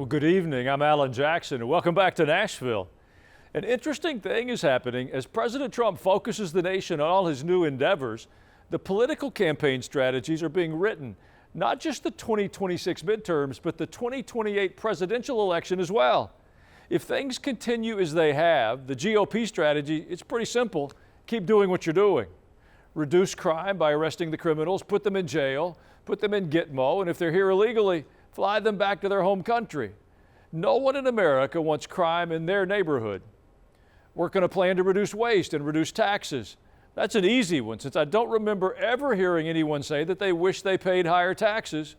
Well, good evening. I'm Alan Jackson, and welcome back to Nashville. An interesting thing is happening as President Trump focuses the nation on all his new endeavors. The political campaign strategies are being written, not just the 2026 midterms, but the 2028 presidential election as well. If things continue as they have, the GOP strategy, it's pretty simple. Keep doing what you're doing. Reduce crime by arresting the criminals, put them in jail, put them in Gitmo, and if they're here illegally, fly them back to their home country. No one in America wants crime in their neighborhood. Work on a plan to reduce waste and reduce taxes. That's an easy one, since I don't remember ever hearing anyone say that they wish they paid higher taxes.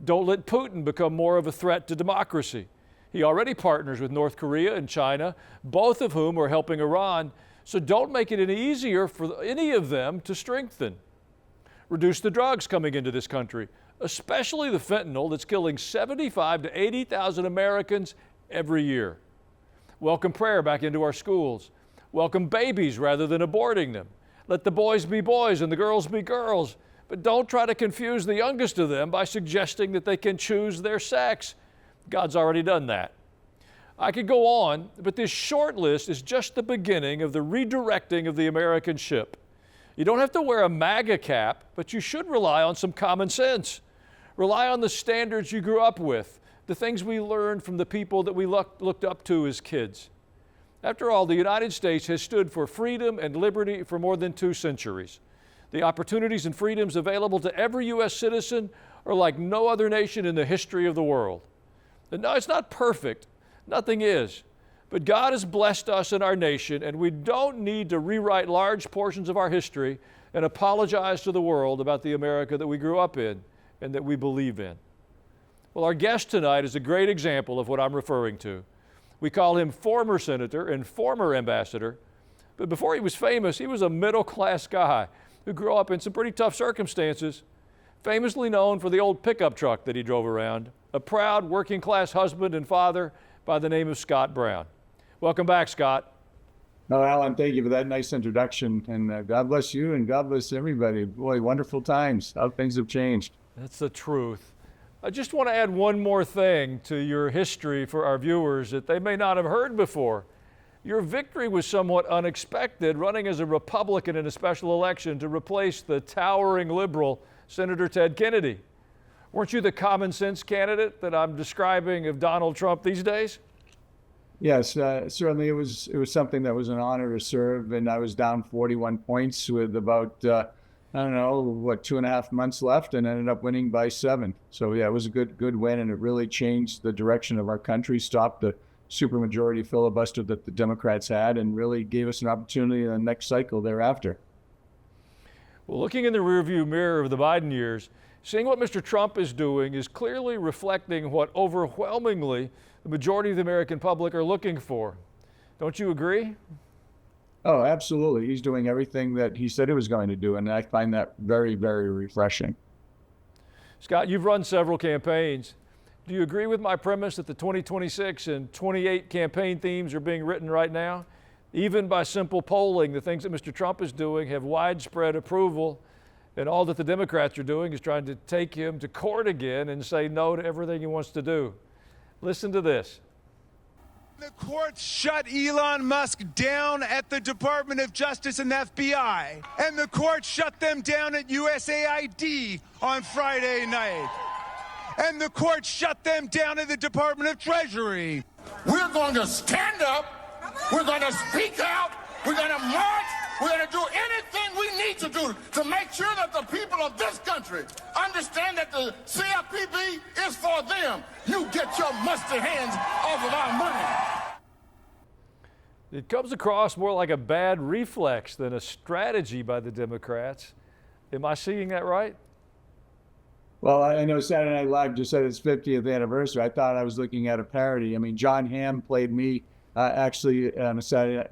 Don't let Putin become more of a threat to democracy. He already partners with North Korea and China, both of whom are helping Iran, so don't make it any easier for any of them to strengthen. Reduce the drugs coming into this country, especially the fentanyl that's killing 75,000 to 80,000 Americans every year. Welcome prayer back into our schools. Welcome babies rather than aborting them. Let the boys be boys and the girls be girls, but don't try to confuse the youngest of them by suggesting that they can choose their sex. God's already done that. I could go on, but this short list is just the beginning of the redirecting of the American ship. You don't have to wear a MAGA cap, but you should rely on some common sense. Rely on the standards you grew up with, the things we learned from the people that we looked up to as kids. After all, the United States has stood for freedom and liberty for more than 2 centuries. The opportunities and freedoms available to every U.S. citizen are like no other nation in the history of the world. And no, it's not perfect. Nothing is. But God has blessed us and our nation, and we don't need to rewrite large portions of our history and apologize to the world about the America that we grew up in and that we believe in. Well, our guest tonight is a great example of what I'm referring to. We call him former senator and former ambassador, but before he was famous, he was a middle-class guy who grew up in some pretty tough circumstances, famously known for the old pickup truck that he drove around, a proud working-class husband and father by the name of Scott Brown. Welcome back, Scott. No, Alan, thank you for that nice introduction, and God bless you and God bless everybody. Boy, wonderful times, how things have changed. That's the truth. I just want to add one more thing to your history for our viewers that they may not have heard before. Your victory was somewhat unexpected, running as a Republican in a special election to replace the towering liberal Senator Ted Kennedy. Weren't you the common sense candidate that I'm describing of Donald Trump these days? Yes, certainly it was something that was an honor to serve, and I was down 41 points with about, 2.5 months left, and ended up winning by 7. So yeah, it was a good win, and it really changed the direction of our country, stopped the supermajority filibuster that the Democrats had, and really gave us an opportunity in the next cycle thereafter. Well, looking in the rearview mirror of the Biden years, seeing what Mr. Trump is doing is clearly reflecting what overwhelmingly the majority of the American public are looking for. Don't you agree? Oh, absolutely. He's doing everything that he said he was going to do, and I find that very, very refreshing. Scott, you've run several campaigns. Do you agree with my premise that the 2026 and 28 campaign themes are being written right now? Even by simple polling, the things that Mr. Trump is doing have widespread approval, and all that the Democrats are doing is trying to take him to court again and say no to everything he wants to do. Listen to this. The courts shut Elon Musk down at the Department of Justice and the FBI, and the courts shut them down at USAID on Friday night, and the courts shut them down at the Department of Treasury. We're going to stand up, we're going to speak out, we're going to march, we're going to do anything we need to do to make sure that the people of this country understand that the CFPB is for them. You get your musty hands off of our money. It comes across more like a bad reflex than a strategy by the Democrats. Am I seeing that right? Well, I know Saturday Night Live just said its 50th anniversary. I thought I was looking at a parody. I mean, John Hamm played me actually on a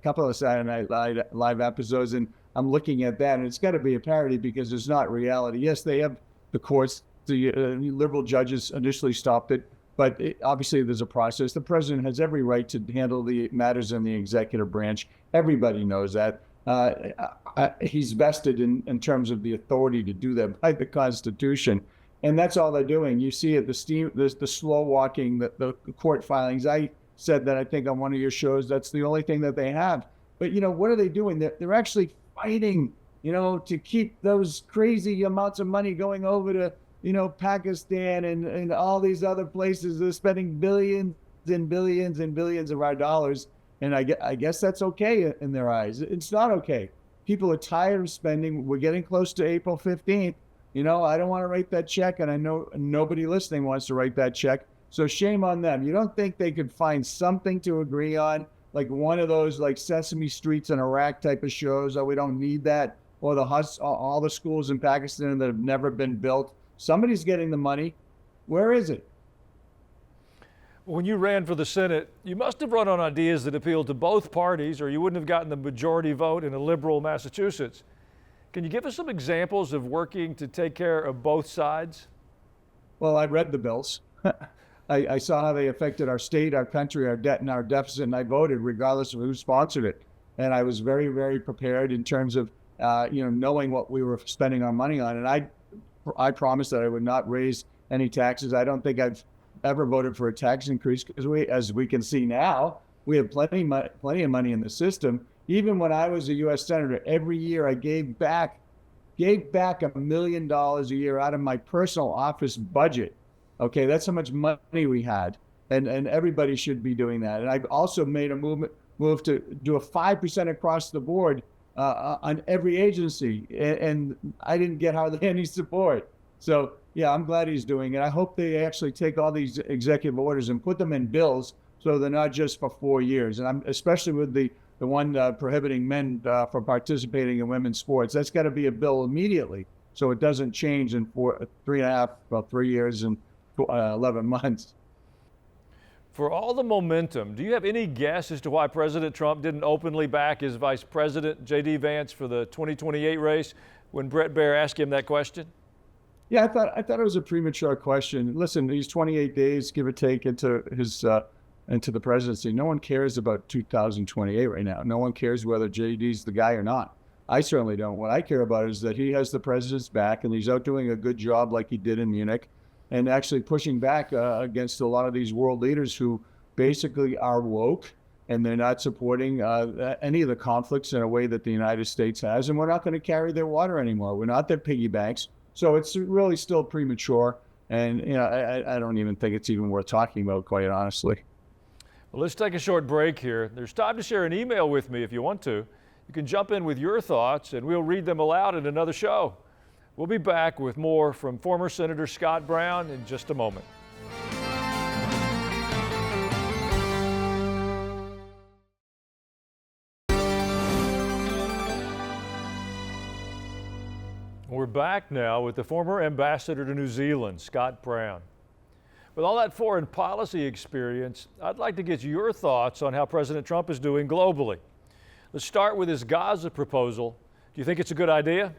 couple of Saturday Night Live episodes, and I'm looking at that, and it's got to be a parody because it's not reality. Yes, they have the courts, the liberal judges initially stopped it, but obviously there's a process. The president has every right to handle the matters in the executive branch. Everybody knows that. He's vested in terms of the authority to do that by the Constitution. And that's all they're doing. You see it, the slow walking, the court filings. I said that, I think, on one of your shows, that's the only thing that they have. But, what are they doing? They're actually fighting, to keep those crazy amounts of money going over to, Pakistan and all these other places. They're spending billions and billions and billions of our dollars. And I guess that's okay in their eyes. It's not okay. People are tired of spending. We're getting close to April 15th. I don't want to write that check, and I know nobody listening wants to write that check. So shame on them. You don't think they could find something to agree on, like one of those like Sesame Streets in Iraq type of shows? Oh, we don't need that. Or all the schools in Pakistan that have never been built. Somebody's getting the money. Where is it? When you ran for the Senate, you must have run on ideas that appealed to both parties, or you wouldn't have gotten the majority vote in a liberal Massachusetts. Can you give us some examples of working to take care of both sides? Well, I read the bills. I saw how they affected our state, our country, our debt, and our deficit, and I voted regardless of who sponsored it. And I was very, very prepared in terms of, knowing what we were spending our money on. And I promised that I would not raise any taxes. I don't think I've ever voted for a tax increase because as we can see now, we have plenty of money in the system. Even when I was a U.S. Senator, every year I gave back $1 million a year out of my personal office budget. Okay, that's how much money we had, and everybody should be doing that. And I've also made a move to do a 5% across the board on every agency, and I didn't get hardly any support. So yeah, I'm glad he's doing it. I hope they actually take all these executive orders and put them in bills so they're not just for 4 years. And I'm especially with the one prohibiting men from participating in women's sports. That's got to be a bill immediately, so it doesn't change in 3 years and 11 months. For all the momentum, do you have any guess as to why President Trump didn't openly back his Vice President, J.D. Vance, for the 2028 race when Bret Baier asked him that question? Yeah, I thought it was a premature question. Listen, these 28 days, give or take, into the presidency. No one cares about 2028 right now. No one cares whether JD's the guy or not. I certainly don't. What I care about is that he has the president's back and he's out doing a good job like he did in Munich and actually pushing back against a lot of these world leaders who basically are woke and they're not supporting any of the conflicts in a way that the United States has. And we're not going to carry their water anymore. We're not their piggy banks. So it's really still premature. And, I don't even think it's even worth talking about, quite honestly. Well, let's take a short break here. There's time to share an email with me if you want to. You can jump in with your thoughts and we'll read them aloud in another show. We'll be back with more from former Senator Scott Brown in just a moment. We're back now with the former ambassador to New Zealand, Scott Brown. With all that foreign policy experience, I'd like to get your thoughts on how President Trump is doing globally. Let's start with his Gaza proposal. Do you think it's a good idea?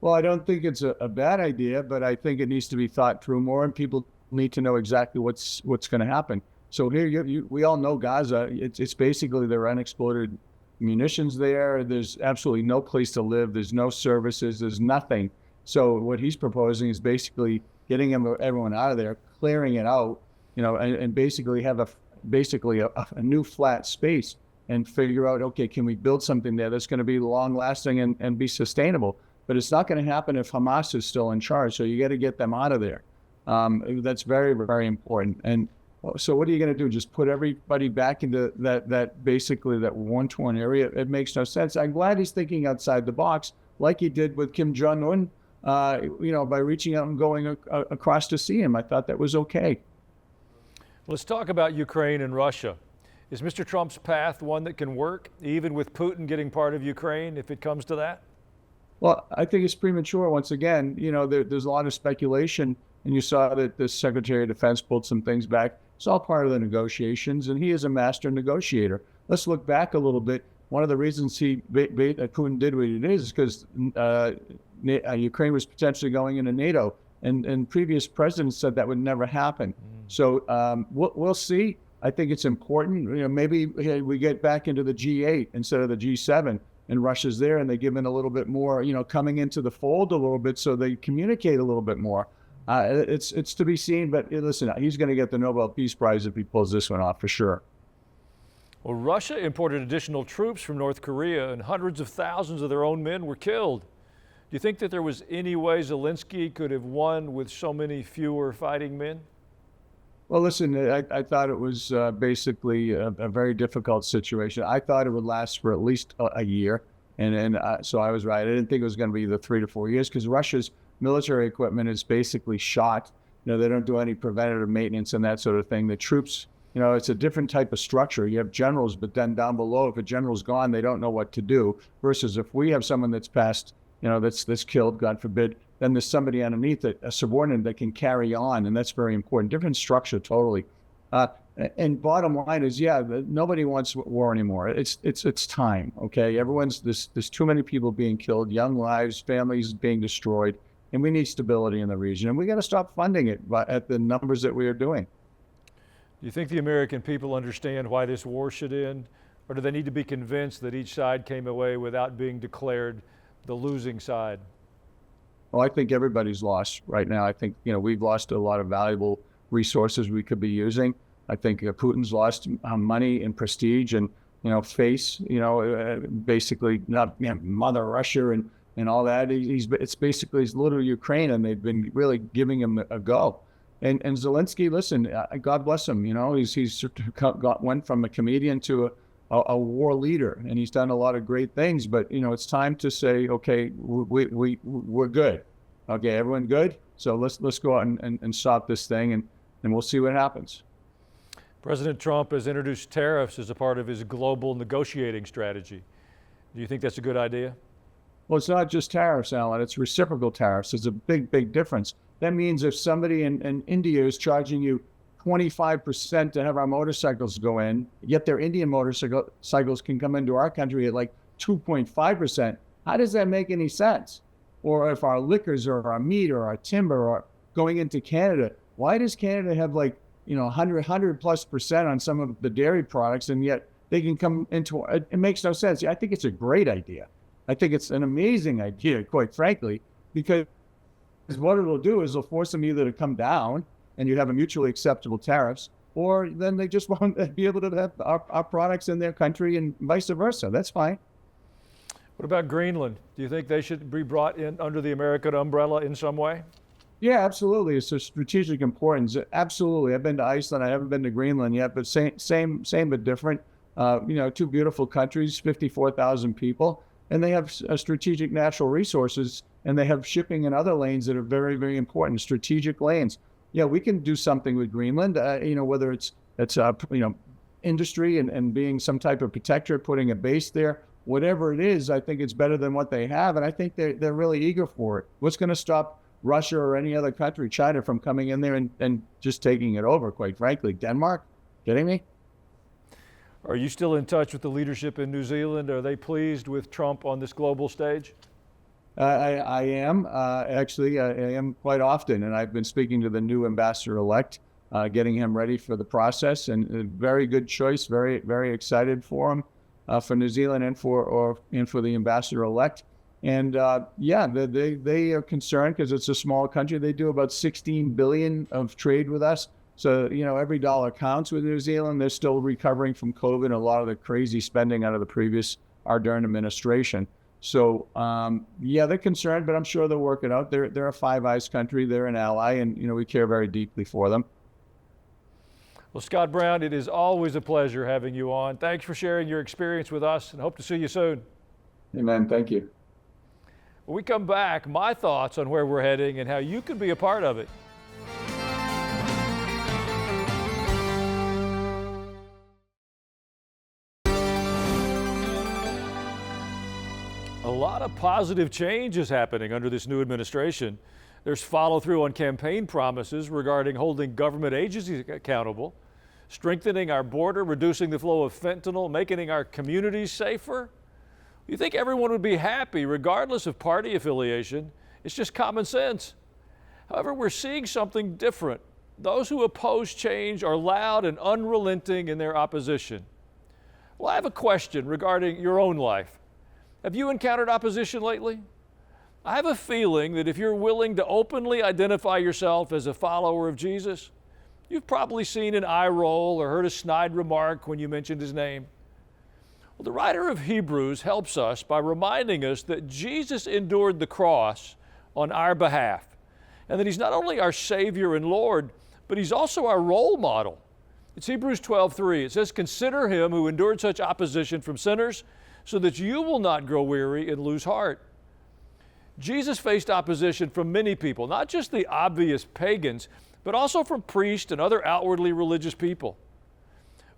Well, I don't think it's a bad idea, but I think it needs to be thought through more, and people need to know exactly what's going to happen. So here, we all know Gaza. It's basically there are unexploded munitions there. There's absolutely no place to live. There's no services. There's nothing. So what he's proposing is basically getting everyone out of there, clearing it out, and basically have a new flat space and figure out, okay, can we build something there that's going to be long lasting and be sustainable? But it's not going to happen if Hamas is still in charge. So you got to get them out of there. That's very, very important. And so what are you going to do? Just put everybody back into that basically that war-torn area? It makes no sense. I'm glad he's thinking outside the box, like he did with Kim Jong-un, by reaching out and going across to see him. I thought that was okay. Let's talk about Ukraine and Russia. Is Mr. Trump's path one that can work, even with Putin getting part of Ukraine, if it comes to that? Well, I think it's premature. Once again, there's a lot of speculation, and you saw that the Secretary of Defense pulled some things back. It's all part of the negotiations, and he is a master negotiator. Let's look back a little bit. One of the reasons Putin did what he did is because Ukraine was potentially going into NATO, and previous presidents said that would never happen. So we'll see. I think it's important. Maybe we get back into the G8 instead of the G7, and Russia's there, and they give in a little bit more. Coming into the fold a little bit, so they communicate a little bit more. It's to be seen, but listen, he's going to get the Nobel Peace Prize if he pulls this one off for sure. Well, Russia imported additional troops from North Korea, and hundreds of thousands of their own men were killed. Do you think that there was any way Zelensky could have won with so many fewer fighting men? Well, listen, I thought it was basically a very difficult situation. I thought it would last for at least a year, and so I was right. I didn't think it was going to be the 3 to 4 years because Russia's military equipment is basically shot. They don't do any preventative maintenance and that sort of thing. The troops, it's a different type of structure. You have generals, but then down below, if a general's gone, they don't know what to do. Versus if we have someone that's passed, that's killed, God forbid, then there's somebody underneath it, a subordinate that can carry on, and that's very important. Different structure, totally. And bottom line is, nobody wants war anymore. It's time. Okay, there's too many people being killed, young lives, families being destroyed, and we need stability in the region. And we got to stop funding it at the numbers that we are doing. Do you think the American people understand why this war should end, or do they need to be convinced that each side came away without being declared the losing side? Well, I think everybody's lost right now. I think, we've lost a lot of valuable resources we could be using. I think Putin's lost money and prestige and, basically not Mother Russia and all that. It's basically his little Ukraine, and they've been really giving him a go. And Zelensky, listen, God bless him. He's went from a comedian to a war leader, and he's done a lot of great things. But it's time to say, okay, we're good. Okay, everyone good. So let's go out and stop this thing, and we'll see what happens. President Trump has introduced tariffs as a part of his global negotiating strategy. Do you think that's a good idea? Well, it's not just tariffs, Alan. It's reciprocal tariffs. There's a big difference. That means if somebody in India is charging you 25% to have our motorcycles go in, yet their Indian motorcycles can come into our country at like 2.5%, how does that make any sense? Or if our liquors or our meat or our timber are going into Canada, why does Canada have 100+% on some of the dairy products, and yet they can come into it? It makes no sense. I think it's a great idea. I think it's an amazing idea, quite frankly, because what it'll do is it'll force them either to come down and you have a mutually acceptable tariffs, or then they just won't be able to have our products in their country and vice versa. That's fine. What about Greenland? Do you think they should be brought in under the American umbrella in some way? Yeah, absolutely. It's a strategic importance. Absolutely. I've been to Iceland. I haven't been to Greenland yet, but same but different. Two beautiful countries, 54,000 people, and they have strategic natural resources, and they have shipping in other lanes that are very, very important, strategic lanes. Yeah, we can do something with Greenland, whether it's industry and being some type of protectorate, putting a base there, whatever it is. I think it's better than what they have, and I think they're really eager for it. What's going to stop Russia or any other country, China, from coming in there and just taking it over, quite frankly? Denmark? Kidding me? Are you still in touch with the leadership in New Zealand? Are they pleased with Trump on this global stage? I am. Actually, I am quite often, and I've been speaking to the new ambassador-elect, getting him ready for the process, and a very good choice, very, very excited for him, for New Zealand and for the ambassador-elect. And they are concerned because it's a small country. They do about $16 billion of trade with us. So, every dollar counts with New Zealand. They're still recovering from COVID and a lot of the crazy spending out of the previous Ardern administration. So, they're concerned, but I'm sure they'll work it out. They're a Five Eyes country. They're an ally, and, we care very deeply for them. Well, Scott Brown, it is always a pleasure having you on. Thanks for sharing your experience with us, and hope to see you soon. Amen. Thank you. When we come back, my thoughts on where we're heading and how you can be a part of it. A lot of positive change is happening under this new administration. There's follow-through on campaign promises regarding holding government agencies accountable, strengthening our border, reducing the flow of fentanyl, making our communities safer. You think everyone would be happy regardless of party affiliation. It's just common sense. However, we're seeing something different. Those who oppose change are loud and unrelenting in their opposition. Well, I have a question regarding your own life. Have you encountered opposition lately? I have a feeling that if you're willing to openly identify yourself as a follower of Jesus, you've probably seen an eye roll or heard a snide remark when you mentioned his name. Well, the writer of Hebrews helps us by reminding us that Jesus endured the cross on our behalf, and that he's not only our Savior and Lord, but he's also our role model. It's Hebrews 12:3. It says, "Consider him who endured such opposition from sinners, so that you will not grow weary and lose heart." Jesus faced opposition from many people, not just the obvious pagans, but also from priests and other outwardly religious people.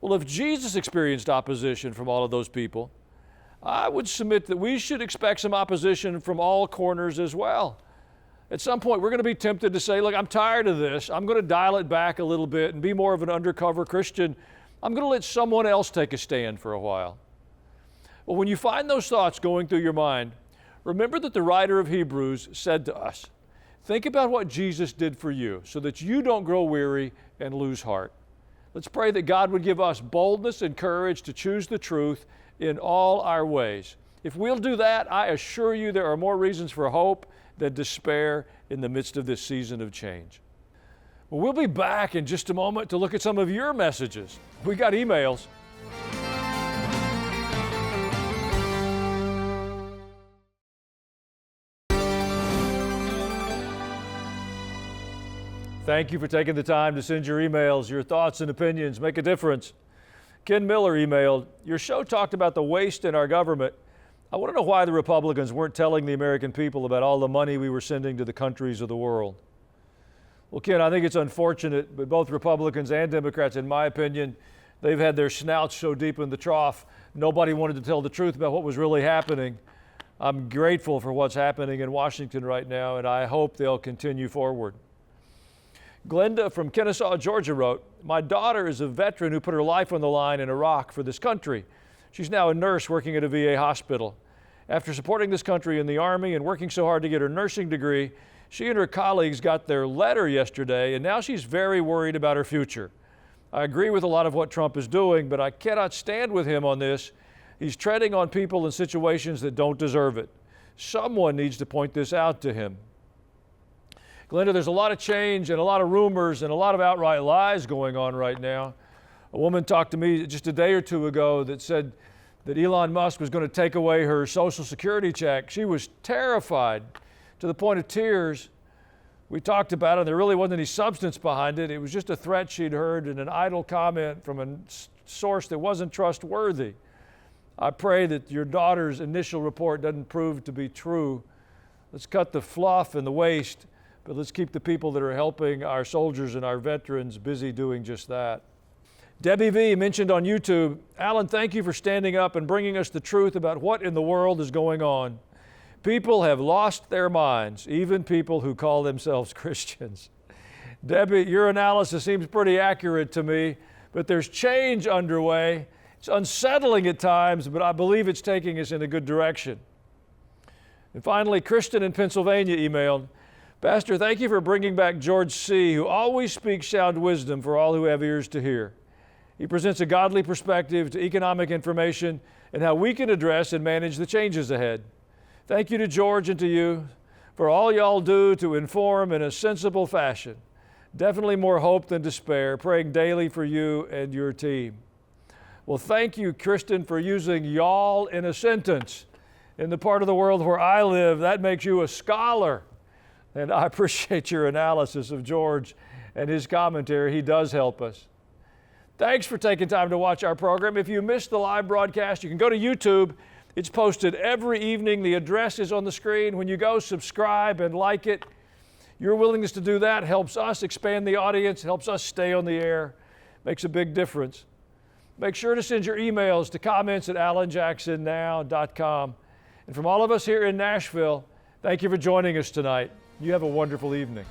Well, if Jesus experienced opposition from all of those people, I would submit that we should expect some opposition from all corners as well. At some point, we're going to be tempted to say, look, I'm tired of this. I'm going to dial it back a little bit and be more of an undercover Christian. I'm going to let someone else take a stand for a while. Well, when you find those thoughts going through your mind, remember that the writer of Hebrews said to us, think about what Jesus did for you so that you don't grow weary and lose heart. Let's pray that God would give us boldness and courage to choose the truth in all our ways. If we'll do that, I assure you there are more reasons for hope than despair in the midst of this season of change. Well, we'll be back in just a moment to look at some of your messages. We got emails. Thank you for taking the time to send your emails. Your thoughts and opinions make a difference. Ken Miller emailed, your show talked about the waste in our government. I want to know why the Republicans weren't telling the American people about all the money we were sending to the countries of the world. Well, Ken, I think it's unfortunate, but both Republicans and Democrats, in my opinion, they've had their snouts so deep in the trough, nobody wanted to tell the truth about what was really happening. I'm grateful for what's happening in Washington right now, and I hope they'll continue forward. Glenda from Kennesaw, Georgia wrote, my daughter is a veteran who put her life on the line in Iraq for this country. She's now a nurse working at a VA hospital. After supporting this country in the Army and working so hard to get her nursing degree, she and her colleagues got their letter yesterday, and now she's very worried about her future. I agree with a lot of what Trump is doing, but I cannot stand with him on this. He's treading on people in situations that don't deserve it. Someone needs to point this out to him. Glenda, there's a lot of change and a lot of rumors and a lot of outright lies going on right now. A woman talked to me just a day or two ago that said that Elon Musk was going to take away her Social Security check. She was terrified to the point of tears. We talked about it. There really wasn't any substance behind it. It was just a threat she'd heard and an idle comment from a source that wasn't trustworthy. I pray that your daughter's initial report doesn't prove to be true. Let's cut the fluff and the waste, but let's keep the people that are helping our soldiers and our veterans busy doing just that. Debbie V mentioned on YouTube, Alan, thank you for standing up and bringing us the truth about what in the world is going on. People have lost their minds, even people who call themselves Christians. Debbie, your analysis seems pretty accurate to me, but there's change underway. It's unsettling at times, but I believe it's taking us in a good direction. And finally, Kristen in Pennsylvania emailed, Pastor, thank you for bringing back George C., who always speaks sound wisdom for all who have ears to hear. He presents a godly perspective to economic information and how we can address and manage the changes ahead. Thank you to George and to you for all y'all do to inform in a sensible fashion. Definitely more hope than despair, praying daily for you and your team. Well, thank you, Kristen, for using y'all in a sentence. In the part of the world where I live, that makes you a scholar. And I appreciate your analysis of George and his commentary. He does help us. Thanks for taking time to watch our program. If you missed the live broadcast, you can go to YouTube. It's posted every evening. The address is on the screen. When you go, subscribe and like it. Your willingness to do that helps us expand the audience, helps us stay on the air, makes a big difference. Make sure to send your emails to comments@alanjacksonnow.com. And from all of us here in Nashville, thank you for joining us tonight. You have a wonderful evening.